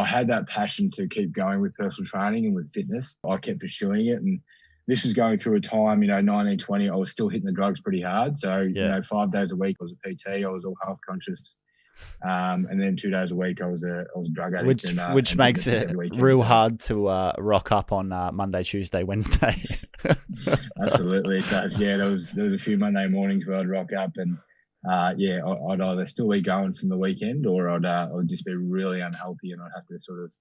I had that passion to keep going with personal training and with fitness. I kept pursuing it. And this was going through a time, 19, 20, I was still hitting the drugs pretty hard. So, 5 days a week, I was a PT, I was all health conscious. And then 2 days a week, I was a drug addict. Which makes it real hard to rock up on Monday, Tuesday, Wednesday. Absolutely, it does. Yeah, there was a few Monday mornings where I'd rock up and I'd either still be going from the weekend or I'd just be really unhealthy and I'd have to sort of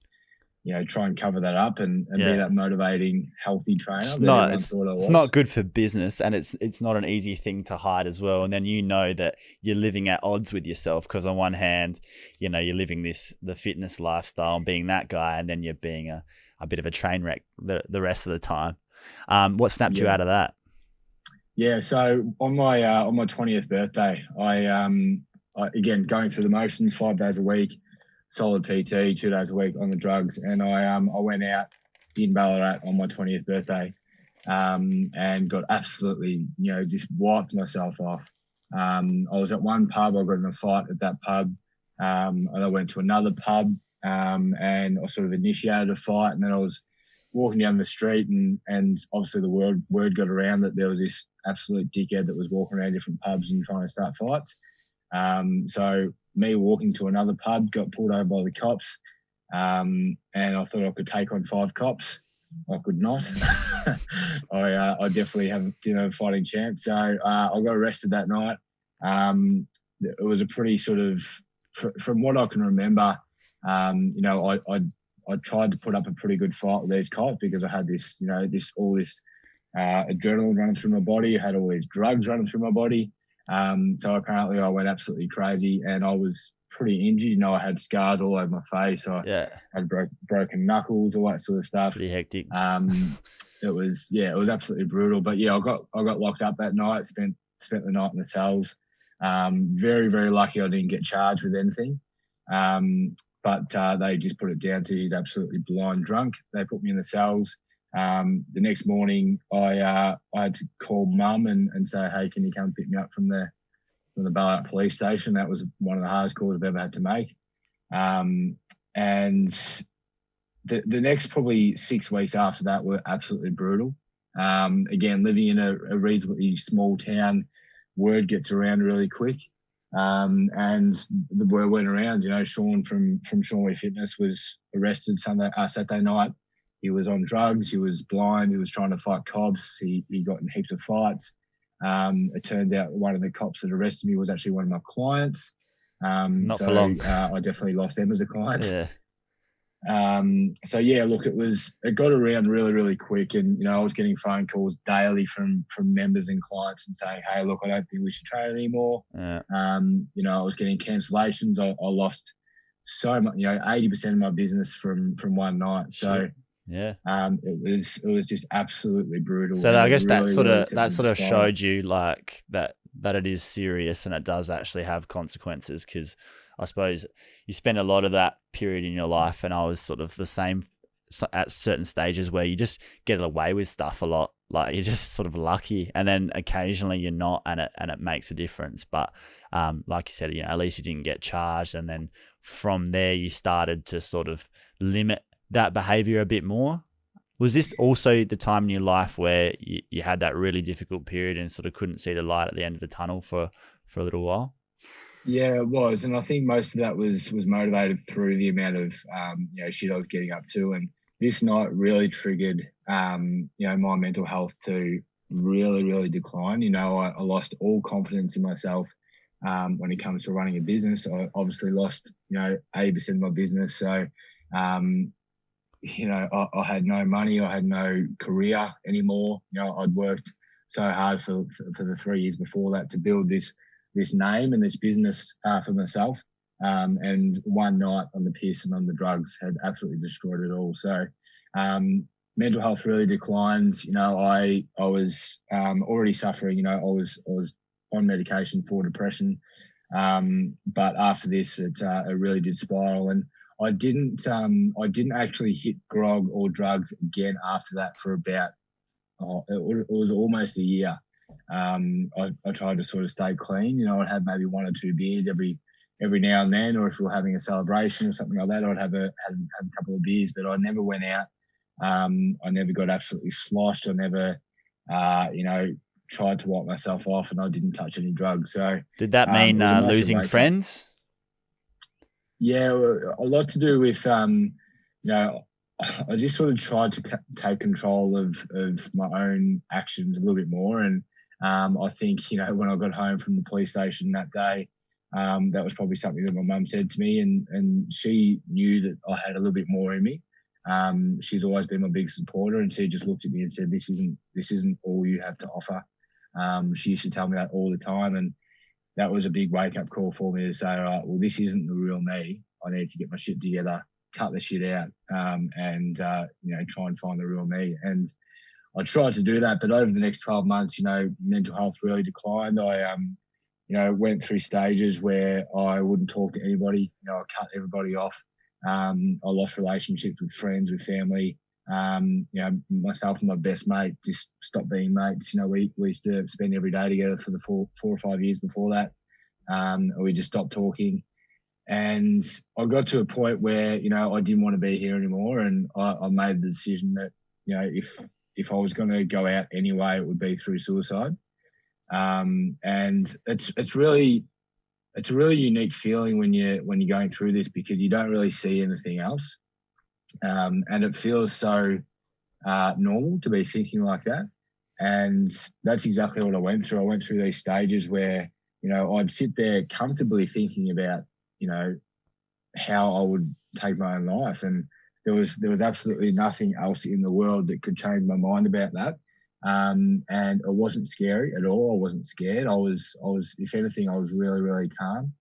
try and cover that up and be that motivating, healthy trainer. It's not good for business, and it's not an easy thing to hide as well. And then that you're living at odds with yourself, because on one hand, you're living the fitness lifestyle and being that guy, and then you're being a bit of a train wreck the rest of the time. What snapped you out of that? Yeah, so on my 20th birthday, I again going through the motions, 5 days a week, solid PT, 2 days a week on the drugs, and I went out in Ballarat on my 20th birthday, and got absolutely just wiped myself off. I was at one pub, I got in a fight at that pub, and I went to another pub, and I sort of initiated a fight, and then I was walking down the street, and obviously the word got around that there was this absolute dickhead that was walking around different pubs and trying to start fights. So me walking to another pub, got pulled over by the cops, and I thought I could take on 5 cops. I could not. I definitely didn't have a fighting chance. So I got arrested that night. It was a pretty sort of, from what I can remember, I tried to put up a pretty good fight with these cops because I had this adrenaline running through my body. I had all these drugs running through my body. So apparently I went absolutely crazy and I was pretty injured. I had scars all over my face. I had broken knuckles, all that sort of stuff. Pretty hectic. It was absolutely brutal. But yeah, I got locked up that night, spent the night in the cells. Very, very lucky I didn't get charged with anything. But they just put it down to he's absolutely blind drunk. They put me in the cells. The next morning, I had to call mum and say, hey, can you come pick me up from the Ballarat police station? That was one of the hardest calls I've ever had to make. And the next probably 6 weeks after that were absolutely brutal. Again, living in a reasonably small town, word gets around really quick. And the word went around, Sean from Sean Fitness was arrested Saturday night. He was on drugs. He was blind. He was trying to fight cops. He got in heaps of fights. It turns out one of the cops that arrested me was actually one of my clients. Not for long. I definitely lost them as a client. Yeah. So yeah, look, it got around really, really quick, and I was getting phone calls daily from members and clients and saying, hey, look, I don't think we should train anymore. Yeah. I was getting cancellations. I lost so much, 80% of my business from one night. So yeah, it was just absolutely brutal. So I guess that sort of showed you like that it is serious and it does actually have consequences, because I suppose you spend a lot of that period in your life, and I was sort of the same at certain stages where you just get away with stuff a lot. Like you're just sort of lucky, and then occasionally you're not, and it makes a difference. But like you said, at least you didn't get charged, and then from there you started to sort of limit that behavior a bit more. Was this also the time in your life where you had that really difficult period and sort of couldn't see the light at the end of the tunnel for a little while? Yeah, it was. And I think most of that was motivated through the amount of, shit I was getting up to. And this night really triggered, my mental health to really, really decline. I lost all confidence in myself when it comes to running a business. I obviously lost, 80% of my business. So, I had no money. I had no career anymore. I'd worked so hard for the 3 years before that to build this name and this business for myself. And one night on the piss and on the drugs had absolutely destroyed it all. So mental health really declined. I was already suffering. I was on medication for depression. But after this, it really did spiral. And I didn't actually hit grog or drugs again after that for about, it was almost a year. I tried to sort of stay clean. I'd have maybe 1 or 2 beers every every now and then, or if we were having a celebration or something like that, I'd have a couple of beers, but I never went out. I never got absolutely sloshed. I never, tried to wipe myself off, and I didn't touch any drugs. So did that mean losing friends? Yeah, a lot to do with, I just sort of tried to take control of my own actions a little bit more. And I think, when I got home from the police station that day, that was probably something that my mum said to me, and she knew that I had a little bit more in me. She's always been my big supporter, and she just looked at me and said, this isn't all you have to offer. She used to tell me that all the time, and that was a big wake-up call for me to say, all right, well, this isn't the real me. I need to get my shit together, cut the shit out, and try and find the real me. And I tried to do that, but over the next 12 months, mental health really declined. I went through stages where I wouldn't talk to anybody. I cut everybody off. I lost relationships with friends, with family. Myself and my best mate just stopped being mates. We used to spend every day together for the 4 or 5 years before that. We just stopped talking. And I got to a point where, I didn't want to be here anymore. And I made the decision that, if I was going to go out anyway, it would be through suicide. And it's a really unique feeling when you're going through this, because you don't really see anything else. And it feels so normal to be thinking like that. And that's exactly what I went through. I went through these stages where, I'd sit there comfortably thinking about, how I would take my own life. And there was absolutely nothing else in the world that could change my mind about that. And it wasn't scary at all. I wasn't scared. I was, if anything, I was really, really calm.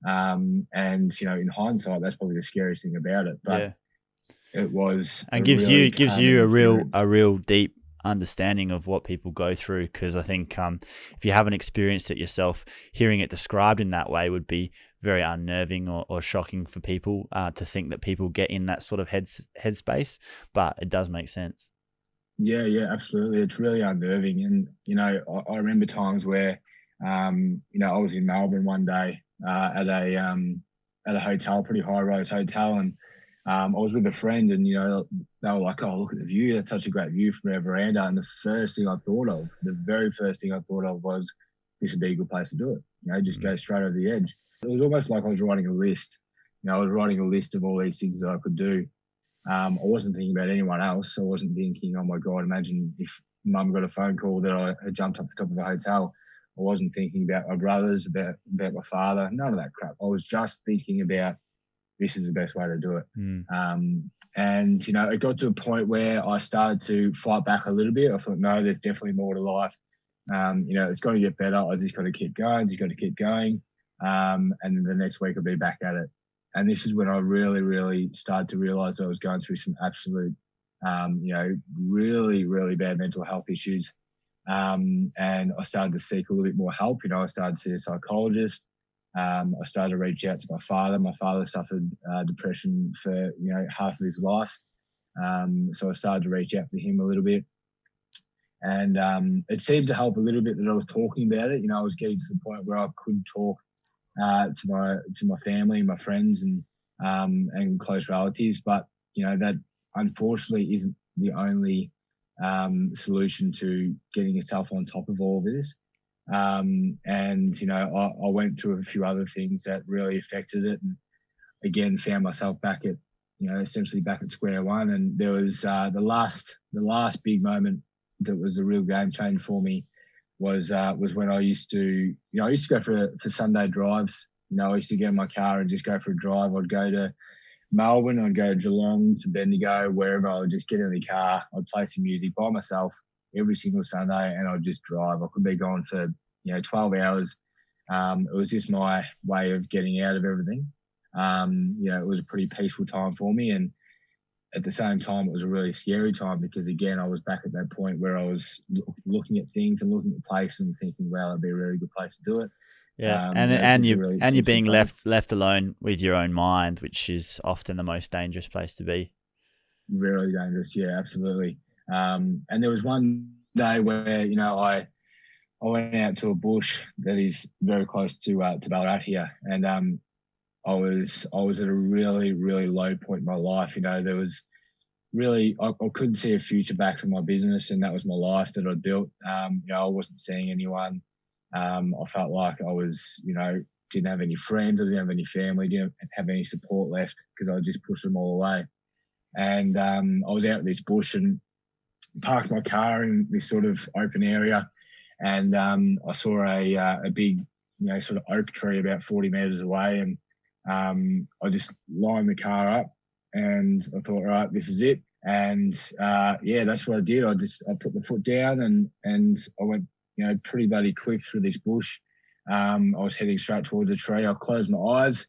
And, in hindsight, that's probably the scariest thing about it. But yeah. It was, and gives you a real deep understanding of what people go through. Because I think if you haven't experienced it yourself, hearing it described in that way would be very unnerving or shocking for people to think that people get in that sort of headspace. But it does make sense. Yeah, absolutely. It's really unnerving. And I remember times where I was in Melbourne one day at a hotel, pretty high rise hotel, and I was with a friend, and they were like, "Oh, look at the view! That's such a great view from our veranda." And the very first thing I thought of was, this would be a good place to do it. Just go straight over the edge. It was almost like I was writing a list. I was writing a list of all these things that I could do. I wasn't thinking about anyone else. I wasn't thinking, oh my God, imagine if mum got a phone call that I had jumped off the top of a hotel. I wasn't thinking about my brothers, about my father, none of that crap. I was just thinking about, this is the best way to do it. And, it got to a point where I started to fight back a little bit. I thought, no, there's definitely more to life. It's got to get better. I just got to keep going. And then the next week I'll be back at it. And this is when I really, really started to realize that I was going through some absolute, really, really bad mental health issues. And I started to seek a little bit more help. I started to see a psychologist. I started to reach out to my father. My father suffered depression for, half of his life. So I started to reach out to him a little bit. And it seemed to help a little bit that I was talking about it. I was getting to the point where I could talk to my family, my friends, and close relatives. But that unfortunately isn't the only solution to getting yourself on top of all of this. And I went through a few other things that really affected it, and again found myself back at essentially back at square one. And there was the last big moment that was a real game changer for me was when I used to go for Sunday drives. I used to get in my car and just go for a drive. I'd go to Melbourne, I'd go to Geelong, to Bendigo, wherever. I would just get in the car, I'd play some music by myself every single Sunday, and I'd just drive. I could be gone for 12 hours. It was just my way of getting out of everything. It was a pretty peaceful time for me, and at the same time, it was a really scary time because, again, I was back at that point where I was looking at things and looking at places and thinking, wow, it'd be a really good place to do it. Yeah, and you're being left alone with your own mind, which is often the most dangerous place to be. Really dangerous, yeah, absolutely. And there was one day where I went out to a bush that is very close to Ballarat here, and I was at a really, really low point in my life. You know, there was really, I couldn't see a future back for my business, and that was my life that I'd built. You know, I wasn't seeing anyone. I felt like I was, you know, didn't have any friends, I didn't have any family, didn't have any support left because I just pushed them all away. And I was out in this bush and parked my car in this sort of open area, and I saw a big, you know, sort of oak tree about 40 meters away, and I just lined the car up, and I thought, right, this is it. And yeah, that's what I did. I put the foot down, and I went, you know, pretty bloody quick through this bush. I was heading straight towards the tree. I closed my eyes,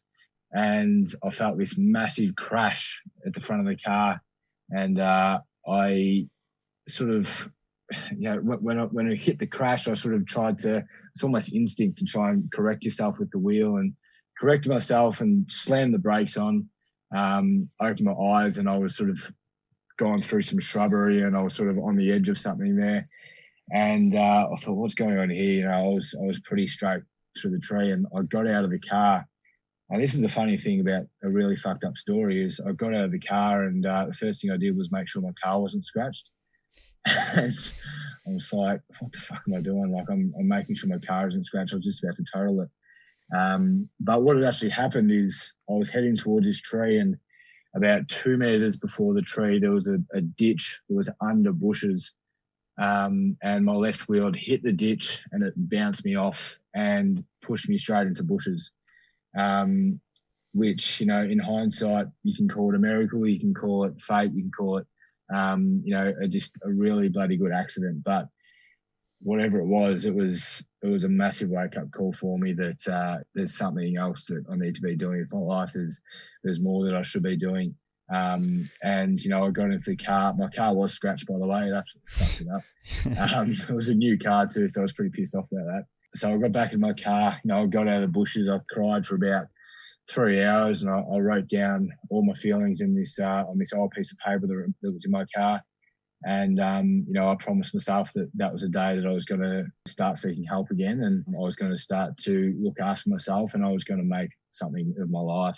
and I felt this massive crash at the front of the car, and I sort of, you know, when I hit the crash, I sort of tried to, it's almost instinct to try and correct yourself with the wheel, and corrected myself and slammed the brakes on, opened my eyes, and I was sort of going through some shrubbery, and I was sort of on the edge of something there. And I thought, what's going on here? You know, I was pretty straight through the tree, and I got out of the car. And this is the funny thing about a really fucked up story is I got out of the car, and the first thing I did was make sure my car wasn't scratched. And I was like, what the fuck am I doing? Like, I'm making sure my car isn't scratched. I was just about to total it. But what had actually happened is I was heading towards this tree, and about 2 meters before the tree, there was a ditch that was under bushes. And my left wheel had hit the ditch, and it bounced me off and pushed me straight into bushes. Which, you know, in hindsight, you can call it a miracle, you can call it fate, you can call it, you know, just a really bloody good accident. But whatever it was a massive wake-up call for me that there's something else that I need to be doing with my life. There's more that I should be doing. And, you know, I got into the car. My car was scratched, by the way. It actually fucked it up. It was a new car too, so I was pretty pissed off about that. So I got back in my car. You know, I got out of the bushes. I cried for about 3 hours, and I wrote down all my feelings in this on this old piece of paper that was in my car. And, you know, I promised myself that was a day that I was going to start seeking help again, and I was going to start to look after myself, and I was going to make something of my life.